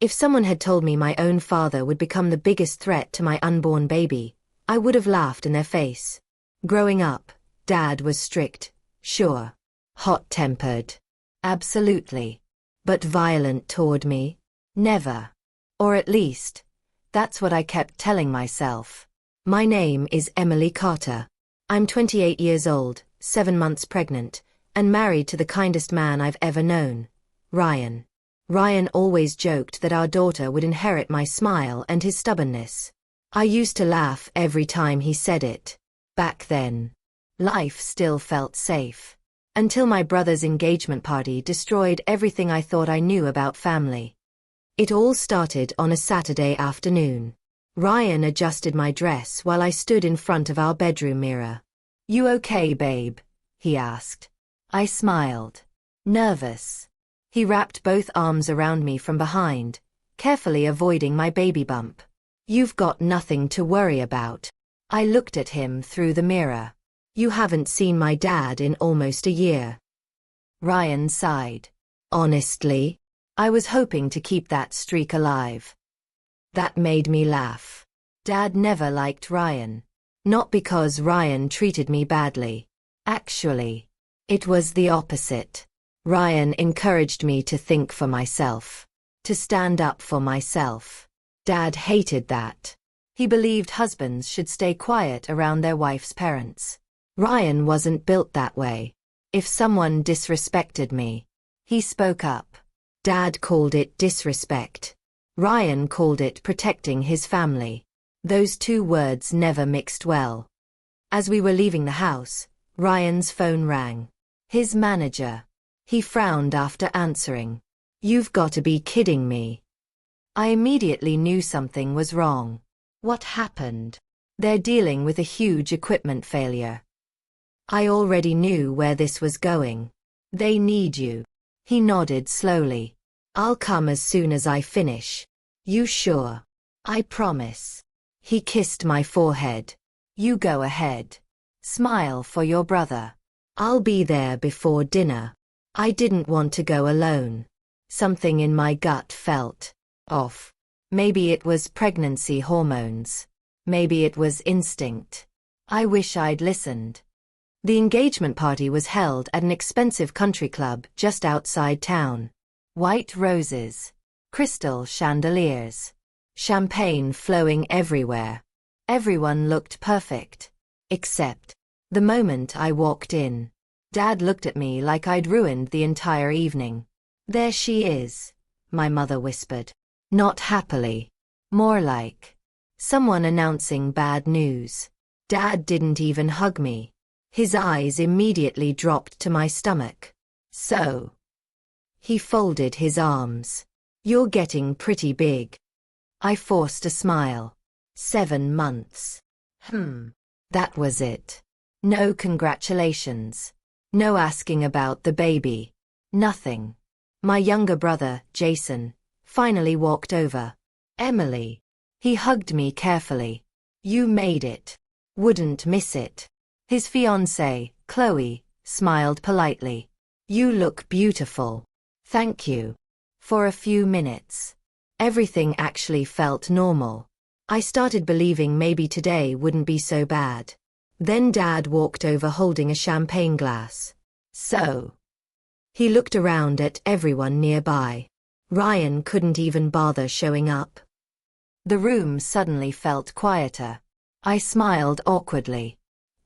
If someone had told me my own father would become the biggest threat to my unborn baby, I would have laughed in their face. Growing up, Dad was strict, sure. Hot-tempered. Absolutely. But violent toward me? Never. Or at least, that's what I kept telling myself. My name is Emily Carter. I'm 28 years old, 7 months pregnant, and married to the kindest man I've ever known, Ryan. Ryan always joked that our daughter would inherit my smile and his stubbornness. I used to laugh every time he said it. Back then, life still felt safe. Until my brother's engagement party destroyed everything I thought I knew about family. It all started on a Saturday afternoon. Ryan adjusted my dress while I stood in front of our bedroom mirror. "You okay, babe?" he asked. I smiled. Nervous. He wrapped both arms around me from behind, carefully avoiding my baby bump. "You've got nothing to worry about." I looked at him through the mirror. "You haven't seen my dad in almost a year." Ryan sighed. Honestly, I was hoping to keep that streak alive. That made me laugh. Dad never liked Ryan. Not because Ryan treated me badly. Actually, it was the opposite. Ryan encouraged me to think for myself. To stand up for myself. Dad hated that. He believed husbands should stay quiet around their wife's parents. Ryan wasn't built that way. If someone disrespected me, he spoke up. Dad called it disrespect. Ryan called it protecting his family. Those two words never mixed well. As we were leaving the house, Ryan's phone rang. His manager. He frowned after answering. "You've got to be kidding me." I immediately knew something was wrong. What happened? "They're dealing with a huge equipment failure." I already knew where this was going. "They need you." He nodded slowly. "I'll come as soon as I finish." "You sure?" "I promise." He kissed my forehead. "You go ahead. Smile for your brother. I'll be there before dinner." I didn't want to go alone. Something in my gut felt off. Maybe it was pregnancy hormones. Maybe it was instinct. I wish I'd listened. The engagement party was held at an expensive country club just outside town. White roses. Crystal chandeliers. Champagne flowing everywhere. Everyone looked perfect. Except the moment I walked in. Dad looked at me like I'd ruined the entire evening. "There she is," my mother whispered. Not happily. More like someone announcing bad news. Dad didn't even hug me. His eyes immediately dropped to my stomach. "So?" He folded his arms. "You're getting pretty big." I forced a smile. 7 months. That was it. No congratulations. No asking about the baby. Nothing. My younger brother, Jason, finally walked over. "Emily." He hugged me carefully. "You made it. Wouldn't miss it." His fiancée, Chloe, smiled politely. "You look beautiful." "Thank you." For a few minutes, everything actually felt normal. I started believing maybe today wouldn't be so bad. Then Dad walked over holding a champagne glass. "So?" He looked around at everyone nearby. Ryan couldn't even bother showing up. The room suddenly felt quieter. I smiled awkwardly.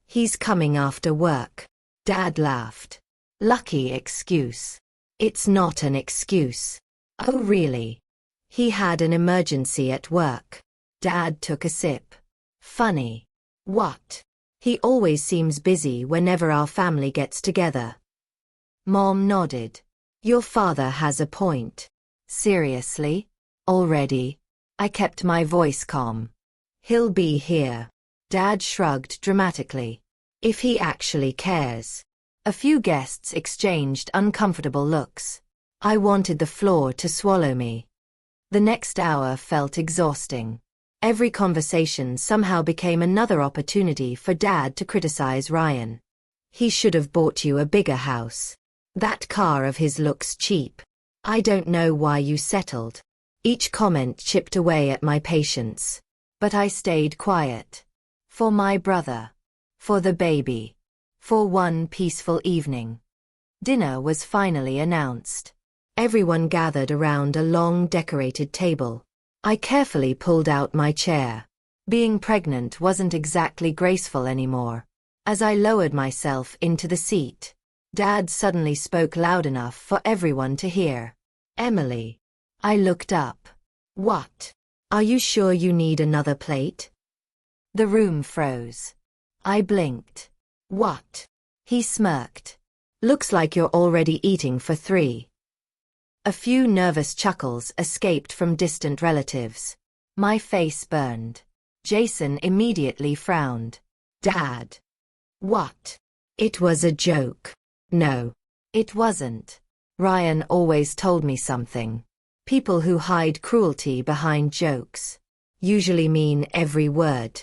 "He's coming after work." Dad laughed. "Lucky excuse." "It's not an excuse." "Oh really?" "He had an emergency at work." Dad took a sip. "Funny." "What?" "He always seems busy whenever our family gets together." Mom nodded. "Your father has a point." "Seriously? Already?" I kept my voice calm. "He'll be here." Dad shrugged dramatically. "If he actually cares." A few guests exchanged uncomfortable looks. I wanted the floor to swallow me. The next hour felt exhausting. Every conversation somehow became another opportunity for Dad to criticize Ryan. "He should have bought you a bigger house. That car of his looks cheap. I don't know why you settled." Each comment chipped away at my patience. But I stayed quiet. For my brother. For the baby. For one peaceful evening. Dinner was finally announced. Everyone gathered around a long decorated table. I carefully pulled out my chair. Being pregnant wasn't exactly graceful anymore. As I lowered myself into the seat, Dad suddenly spoke loud enough for everyone to hear. "Emily." I looked up. "What? Are you sure you need another plate?" The room froze. I blinked. "What?" He smirked. "Looks like you're already eating for 3. A few nervous chuckles escaped from distant relatives. My face burned. Jason immediately frowned. "Dad." "What?" "It was a joke." "No, it wasn't. Ryan always told me something. People who hide cruelty behind jokes usually mean every word."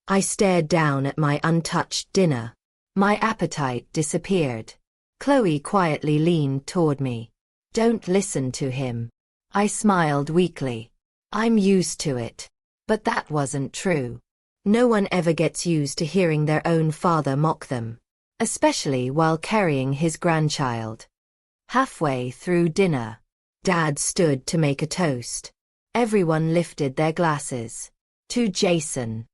I stared down at my untouched dinner. My appetite disappeared. Chloe quietly leaned toward me. "Don't listen to him." I smiled weakly. "I'm used to it." But that wasn't true. No one ever gets used to hearing their own father mock them, especially while carrying his grandchild. Halfway through dinner, Dad stood to make a toast. Everyone lifted their glasses. "To Jason."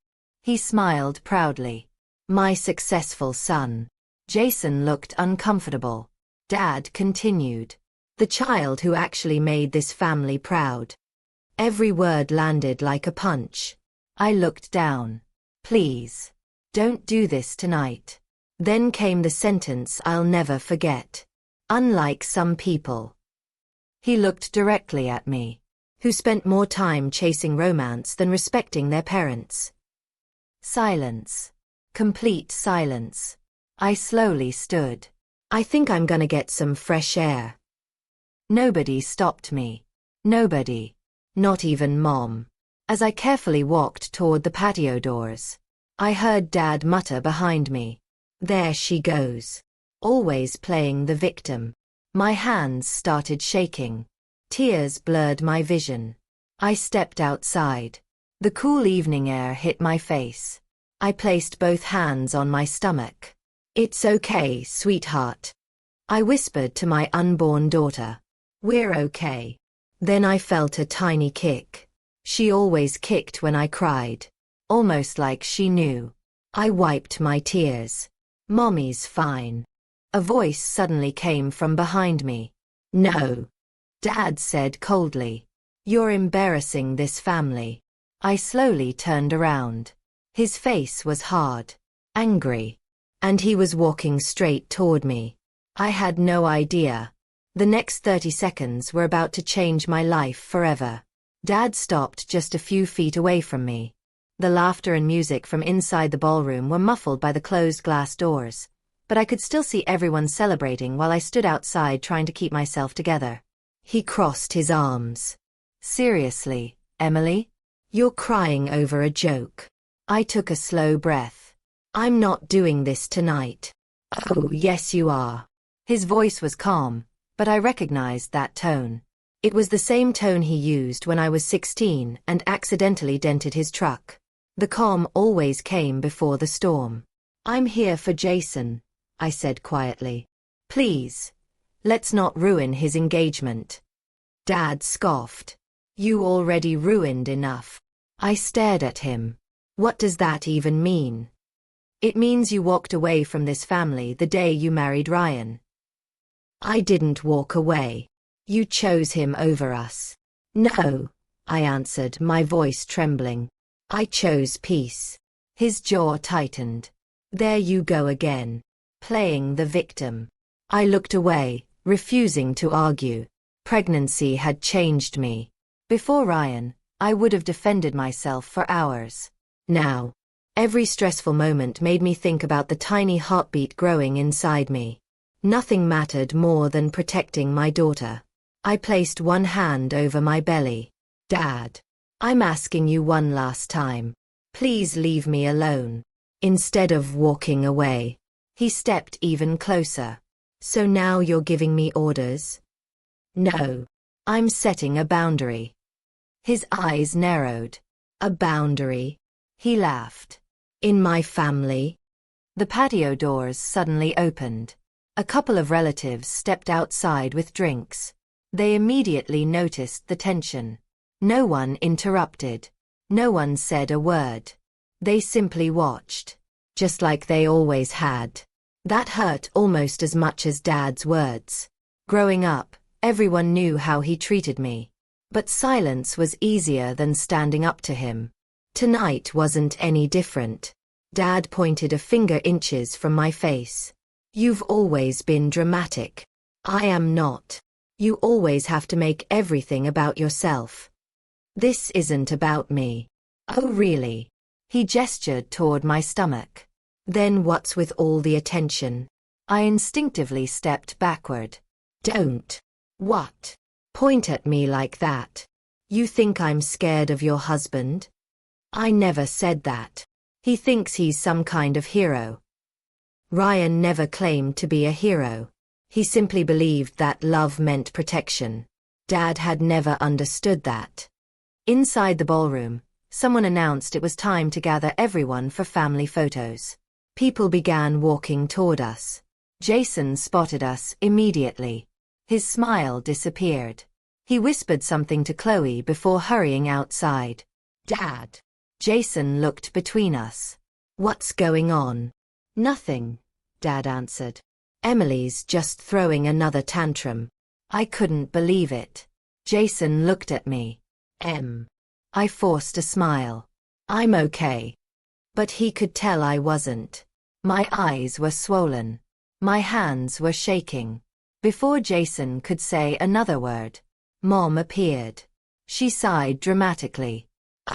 He smiled proudly. "My successful son." Jason looked uncomfortable. Dad continued. "The child who actually made this family proud." Every word landed like a punch. I looked down. "Please. Don't do this tonight." Then came the sentence I'll never forget. "Unlike some people." He looked directly at me. Who spent more time chasing romance than respecting their parents. Silence. Complete silence. I slowly stood. "I think I'm gonna get some fresh air." Nobody stopped me. Nobody. Not even Mom. As I carefully walked toward the patio doors, I heard Dad mutter behind me. "There she goes. Always playing the victim." My hands started shaking. Tears blurred my vision. I stepped outside. The cool evening air hit my face. I placed both hands on my stomach. "It's okay, sweetheart." I whispered to my unborn daughter. "We're okay." Then I felt a tiny kick. She always kicked when I cried. Almost like she knew. I wiped my tears. "Mommy's fine." A voice suddenly came from behind me. "No." Dad said coldly. "You're embarrassing this family." I slowly turned around. His face was hard. Angry. And he was walking straight toward me. I had no idea. The next 30 seconds were about to change my life forever. Dad stopped just a few feet away from me. The laughter and music from inside the ballroom were muffled by the closed glass doors, but I could still see everyone celebrating while I stood outside trying to keep myself together. He crossed his arms. "Seriously, Emily? You're crying over a joke." I took a slow breath. "I'm not doing this tonight." "Oh, yes you are." His voice was calm, but I recognized that tone. It was the same tone he used when I was 16 and accidentally dented his truck. The calm always came before the storm. "I'm here for Jason," I said quietly. "Please, let's not ruin his engagement." Dad scoffed. "You already ruined enough." I stared at him. "What does that even mean?" "It means you walked away from this family the day you married Ryan." "I didn't walk away. You chose him over us." "No," I answered, my voice trembling. "I chose peace." His jaw tightened. "There you go again. Playing the victim." I looked away, refusing to argue. Pregnancy had changed me. Before Ryan, I would have defended myself for hours. Now, every stressful moment made me think about the tiny heartbeat growing inside me. Nothing mattered more than protecting my daughter. I placed one hand over my belly. "Dad, I'm asking you one last time. Please leave me alone." Instead of walking away, he stepped even closer. "So now you're giving me orders?" "No. I'm setting a boundary." His eyes narrowed. A boundary. He laughed. In my family? The patio doors suddenly opened. A couple of relatives stepped outside with drinks. They immediately noticed the tension. No one interrupted. No one said a word. They simply watched. Just like they always had. That hurt almost as much as Dad's words. Growing up, everyone knew how he treated me. But silence was easier than standing up to him. Tonight wasn't any different. Dad pointed a finger inches from my face. You've always been dramatic. I am not. You always have to make everything about yourself. This isn't about me. Oh really? He gestured toward my stomach. Then what's with all the attention? I instinctively stepped backward. Don't. What? Point at me like that. You think I'm scared of your husband? I never said that. He thinks he's some kind of hero. Ryan never claimed to be a hero. He simply believed that love meant protection. Dad had never understood that. Inside the ballroom, someone announced it was time to gather everyone for family photos. People began walking toward us. Jason spotted us immediately. His smile disappeared. He whispered something to Chloe before hurrying outside. Dad. Jason looked between us. What's going on? Nothing, Dad answered. Emily's just throwing another tantrum. I couldn't believe it. Jason looked at me. I forced a smile. I'm okay. But he could tell I wasn't. My eyes were swollen. My hands were shaking. Before Jason could say another word, Mom appeared. She sighed dramatically.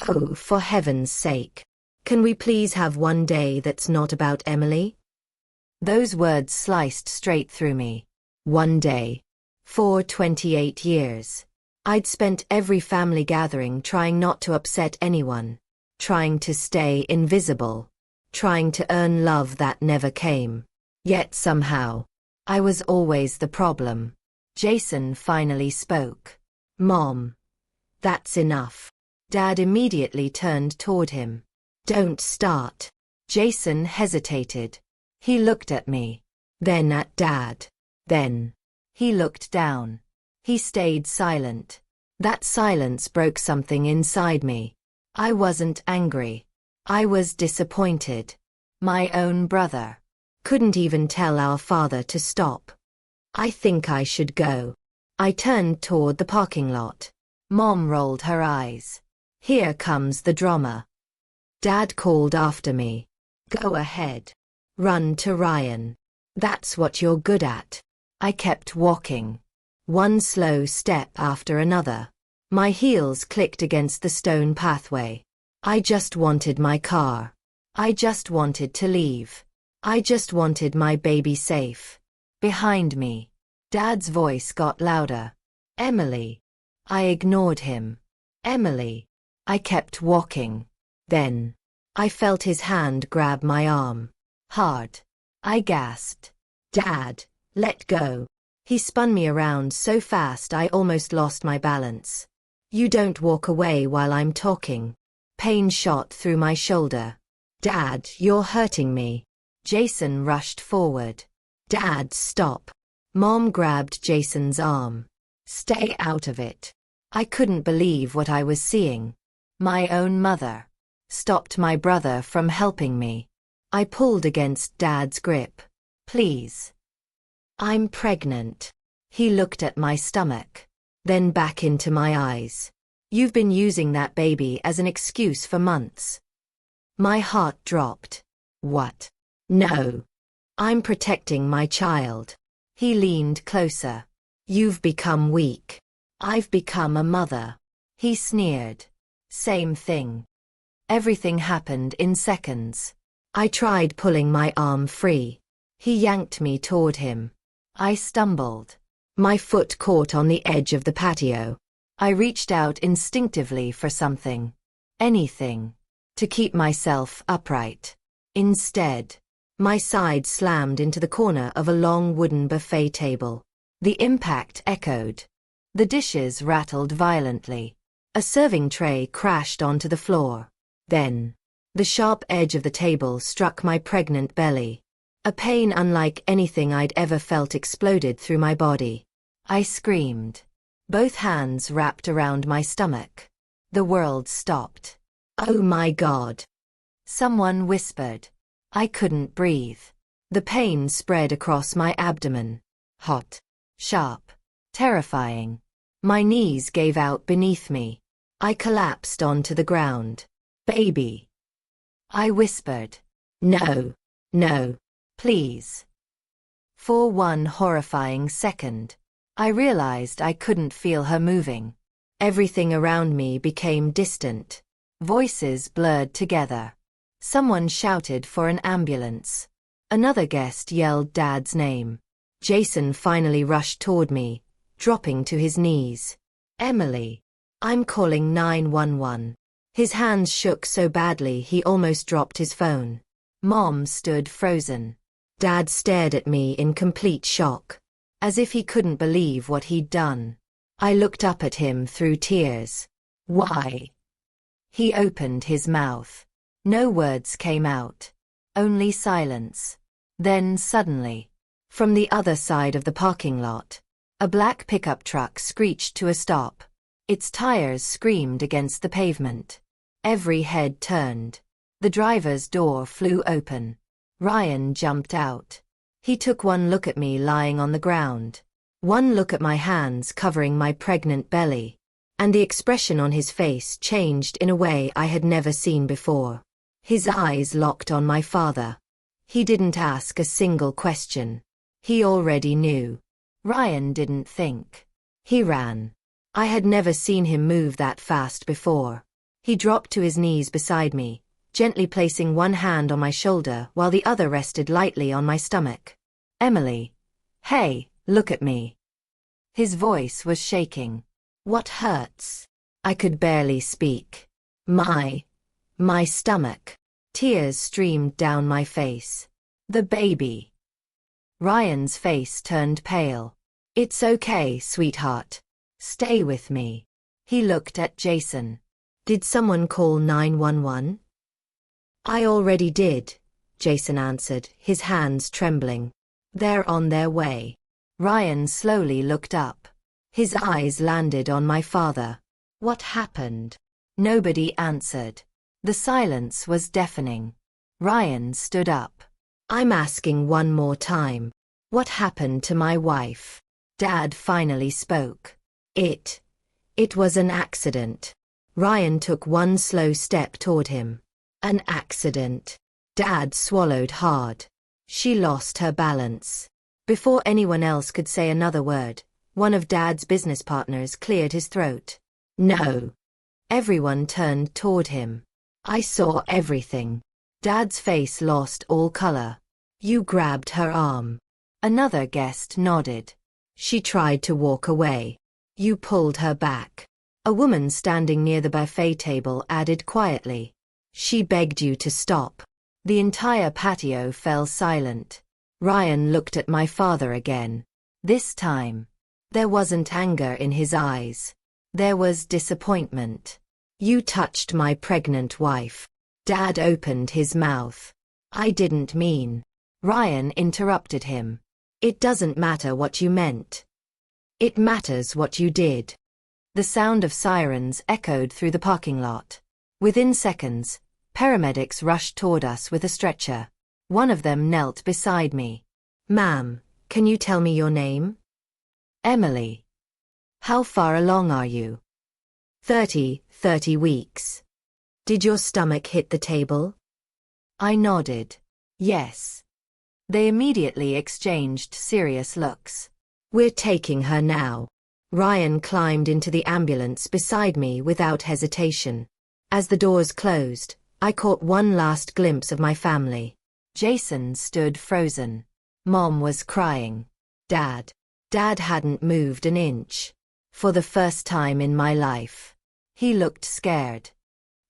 Oh, for heaven's sake. Can we please have one day that's not about Emily? Those words sliced straight through me. One day. For 28 years. I'd spent every family gathering trying not to upset anyone. Trying to stay invisible. Trying to earn love that never came. Yet somehow, I was always the problem. Jason finally spoke. Mom. That's enough. Dad immediately turned toward him. Don't start. Jason hesitated. He looked at me. Then at Dad. Then. He looked down. He stayed silent. That silence broke something inside me. I wasn't angry. I was disappointed. My own brother. Couldn't even tell our father to stop. I think I should go. I turned toward the parking lot. Mom rolled her eyes. Here comes the drama. Dad called after me. Go ahead. Run to Ryan. That's what you're good at. I kept walking. One slow step after another. My heels clicked against the stone pathway. I just wanted my car. I just wanted to leave. I just wanted my baby safe. Behind me. Dad's voice got louder. Emily. I ignored him. Emily. I kept walking. Then. I felt his hand grab my arm. Hard. I gasped. Dad, let go. He spun me around so fast I almost lost my balance. You don't walk away while I'm talking. Pain shot through my shoulder. Dad, you're hurting me. Jason rushed forward. Dad, stop. Mom grabbed Jason's arm. Stay out of it. I couldn't believe what I was seeing. My own mother stopped my brother from helping me. I pulled against Dad's grip. Please. I'm pregnant. He looked at my stomach. Then back into my eyes. You've been using that baby as an excuse for months. My heart dropped. What? No. I'm protecting my child. He leaned closer. You've become weak. I've become a mother. He sneered. Same thing. Everything happened in seconds. I tried pulling my arm free. He yanked me toward him. I stumbled. My foot caught on the edge of the patio. I reached out instinctively for something. Anything. To keep myself upright. Instead, my side slammed into the corner of a long wooden buffet table. The impact echoed. The dishes rattled violently. A serving tray crashed onto the floor. Then, the sharp edge of the table struck my pregnant belly. A pain unlike anything I'd ever felt exploded through my body. I screamed. Both hands wrapped around my stomach. The world stopped. "Oh my God!" someone whispered. I couldn't breathe. The pain spread across my abdomen. Hot, sharp, terrifying. My knees gave out beneath me. I collapsed onto the ground. "Baby," I whispered. "No, no, please." For one horrifying second, I realized I couldn't feel her moving. Everything around me became distant. Voices blurred together. Someone shouted for an ambulance. Another guest yelled Dad's name. Jason finally rushed toward me, dropping to his knees. "Emily, I'm calling 911. His hands shook so badly he almost dropped his phone. Mom stood frozen. Dad stared at me in complete shock, as if he couldn't believe what he'd done. I looked up at him through tears. "Why?" He opened his mouth. No words came out. Only silence. Then suddenly, from the other side of the parking lot, a black pickup truck screeched to a stop. Its tires screamed against the pavement. Every head turned. The driver's door flew open. Ryan jumped out. He took one look at me lying on the ground, one look at my hands covering my pregnant belly, and the expression on his face changed in a way I had never seen before. His eyes locked on my father. He didn't ask a single question. He already knew. Ryan didn't think. He ran. I had never seen him move that fast before. He dropped to his knees beside me, gently placing one hand on my shoulder while the other rested lightly on my stomach. "Emily. Hey, look at me." His voice was shaking. "What hurts?" I could barely speak. My stomach." Tears streamed down my face. "The baby." Ryan's face turned pale. "It's okay, sweetheart. Stay with me." He looked at Jason. "Did someone call 911? "I already did," Jason answered, his hands trembling. "They're on their way." Ryan slowly looked up. His eyes landed on my father. "What happened?" Nobody answered. The silence was deafening. Ryan stood up. "I'm asking one more time. What happened to my wife?" Dad finally spoke. It was an accident." Ryan took one slow step toward him. "An accident." Dad swallowed hard. "She lost her balance." Before anyone else could say another word, one of Dad's business partners cleared his throat. "No." Everyone turned toward him. "I saw everything." Dad's face lost all color. "You grabbed her arm." Another guest nodded. "She tried to walk away. You pulled her back." A woman standing near the buffet table added quietly. "She begged you to stop." The entire patio fell silent. Ryan looked at my father again. This time, there wasn't anger in his eyes. There was disappointment. "You touched my pregnant wife." Dad opened his mouth. "I didn't mean." Ryan interrupted him. "It doesn't matter what you meant. It matters what you did." The sound of sirens echoed through the parking lot. Within seconds, paramedics rushed toward us with a stretcher. One of them knelt beside me. "Ma'am, can you tell me your name?" "Emily." "How far along are you?" 30 weeks. "Did your stomach hit the table?" I nodded. "Yes." They immediately exchanged serious looks. "We're taking her now." Ryan climbed into the ambulance beside me without hesitation. As the doors closed, I caught one last glimpse of my family. Jason stood frozen. Mom was crying. Dad hadn't moved an inch. For the first time in my life, he looked scared.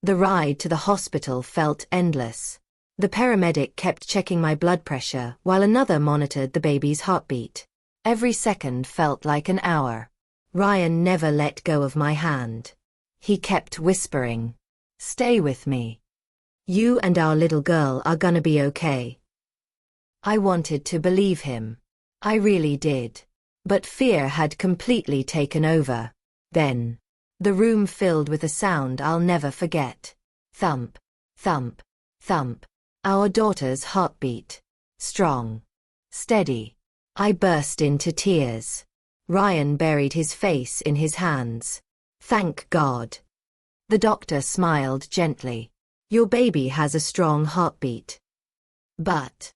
The ride to the hospital felt endless. The paramedic kept checking my blood pressure while another monitored the baby's heartbeat. Every second felt like an hour. Ryan never let go of my hand. He kept whispering. Stay with me. You and our little girl are gonna be okay. I wanted to believe him. I really did. But fear had completely taken over. Then, the room filled with a sound I'll never forget. Thump, thump, thump. Our daughter's heartbeat. Strong. Steady. I burst into tears. Ryan buried his face in his hands. Thank God. The doctor smiled gently. Your baby has a strong heartbeat. But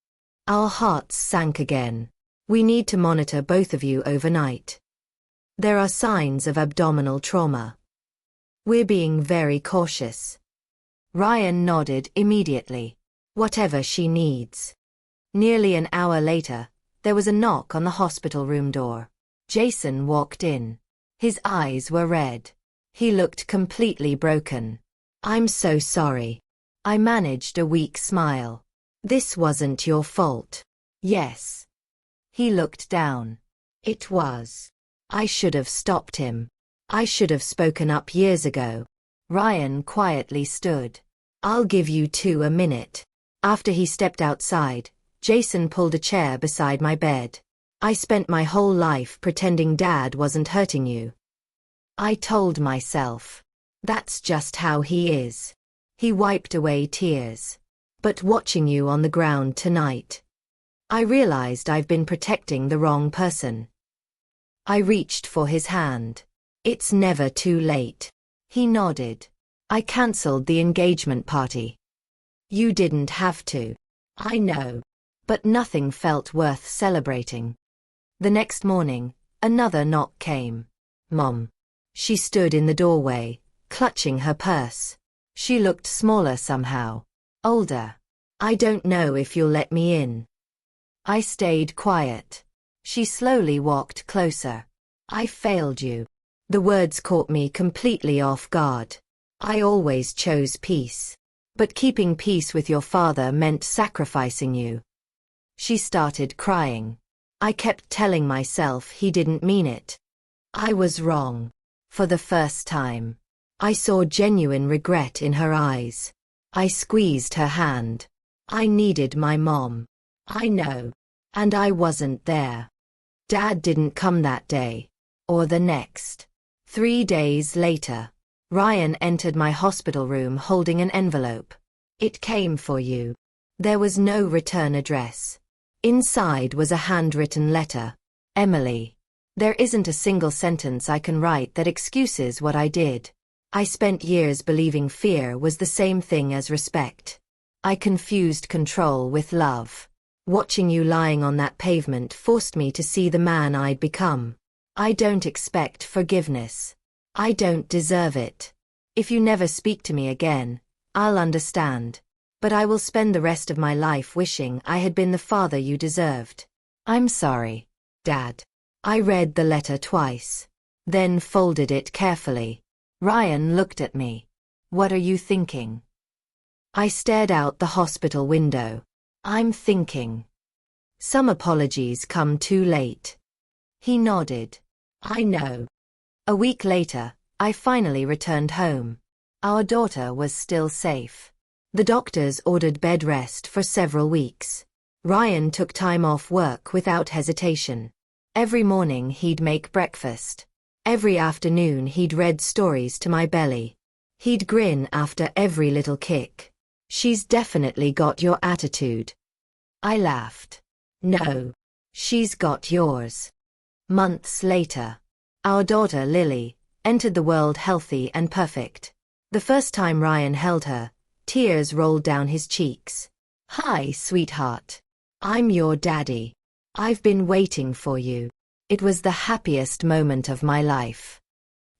our hearts sank again. We need to monitor both of you overnight. There are signs of abdominal trauma. We're being very cautious. Ryan nodded immediately. Whatever she needs. Nearly an hour later, there was a knock on the hospital room door. Jason walked in. His eyes were red. He looked completely broken. I'm so sorry. I managed a weak smile. This wasn't your fault. Yes. He looked down. It was. I should have stopped him. I should have spoken up years ago. Ryan quietly stood. I'll give you 2 minutes. After he stepped outside, Jason pulled a chair beside my bed. I spent my whole life pretending Dad wasn't hurting you. I told myself. That's just how he is. He wiped away tears. But watching you on the ground tonight, I realized I've been protecting the wrong person. I reached for his hand. It's never too late. He nodded. I cancelled the engagement party. You didn't have to. I know. But nothing felt worth celebrating. The next morning, another knock came. Mom. She stood in the doorway, clutching her purse. She looked smaller somehow. Older. I don't know if you'll let me in. I stayed quiet. She slowly walked closer. I failed you. The words caught me completely off guard. I always chose peace. But keeping peace with your father meant sacrificing you. She started crying. I kept telling myself he didn't mean it. I was wrong. For the first time, I saw genuine regret in her eyes. I squeezed her hand. I needed my mom. I know. And I wasn't there. Dad didn't come that day. Or the next. 3 days later, Ryan entered my hospital room holding an envelope. It came for you. There was no return address. Inside was a handwritten letter. Emily. There isn't a single sentence I can write that excuses what I did. I spent years believing fear was the same thing as respect. I confused control with love. Watching you lying on that pavement forced me to see the man I'd become. I don't expect forgiveness. I don't deserve it. If you never speak to me again, I'll understand. But I will spend the rest of my life wishing I had been the father you deserved. I'm sorry, Dad. I read the letter twice. Then folded it carefully. Ryan looked at me. What are you thinking? I stared out the hospital window. I'm thinking. Some apologies come too late. He nodded. I know. A week later, I finally returned home. Our daughter was still safe. The doctors ordered bed rest for several weeks. Ryan took time off work without hesitation. Every morning he'd make breakfast. Every afternoon he'd read stories to my belly. He'd grin after every little kick. She's definitely got your attitude. I laughed. No. She's got yours. Months later, our daughter Lily entered the world healthy and perfect. The first time Ryan held her, tears rolled down his cheeks. Hi, sweetheart. I'm your daddy. I've been waiting for you. It was the happiest moment of my life.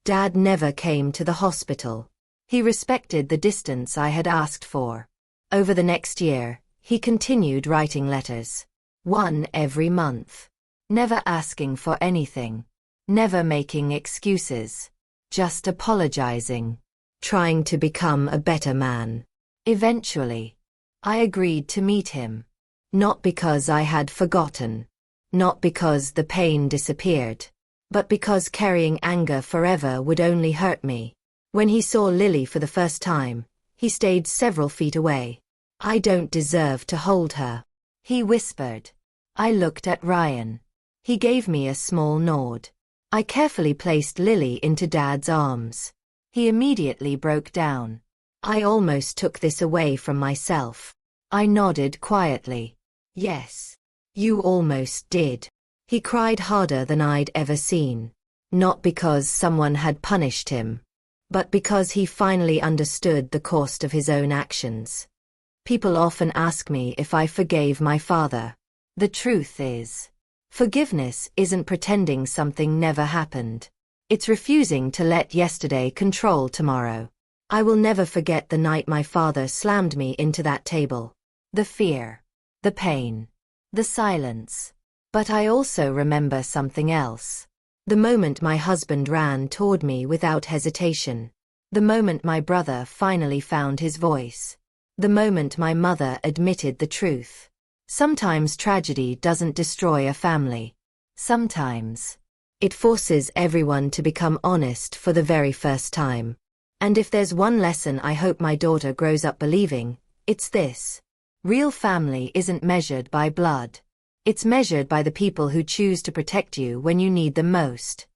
Dad never came to the hospital. He respected the distance I had asked for. Over the next year, he continued writing letters. 1 every month. Never asking for anything. Never making excuses. Just apologizing. Trying to become a better man. Eventually, I agreed to meet him. Not because I had forgotten. Not because the pain disappeared. But because carrying anger forever would only hurt me. When he saw Lily for the first time, he stayed several feet away. "I don't deserve to hold her," he whispered. I looked at Ryan. He gave me a small nod. I carefully placed Lily into Dad's arms. He immediately broke down. "I almost took this away from myself." I nodded quietly. "Yes, you almost did." He cried harder than I'd ever seen. Not because someone had punished him, but because he finally understood the cost of his own actions. People often ask me if I forgave my father. The truth is, forgiveness isn't pretending something never happened. It's refusing to let yesterday control tomorrow. I will never forget the night my father slammed me into that table. The fear, the pain, the silence. But I also remember something else. The moment my husband ran toward me without hesitation. The moment my brother finally found his voice. The moment my mother admitted the truth. Sometimes tragedy doesn't destroy a family. Sometimes it forces everyone to become honest for the very first time. And if there's one lesson I hope my daughter grows up believing, it's this. Real family isn't measured by blood. It's measured by the people who choose to protect you when you need them most.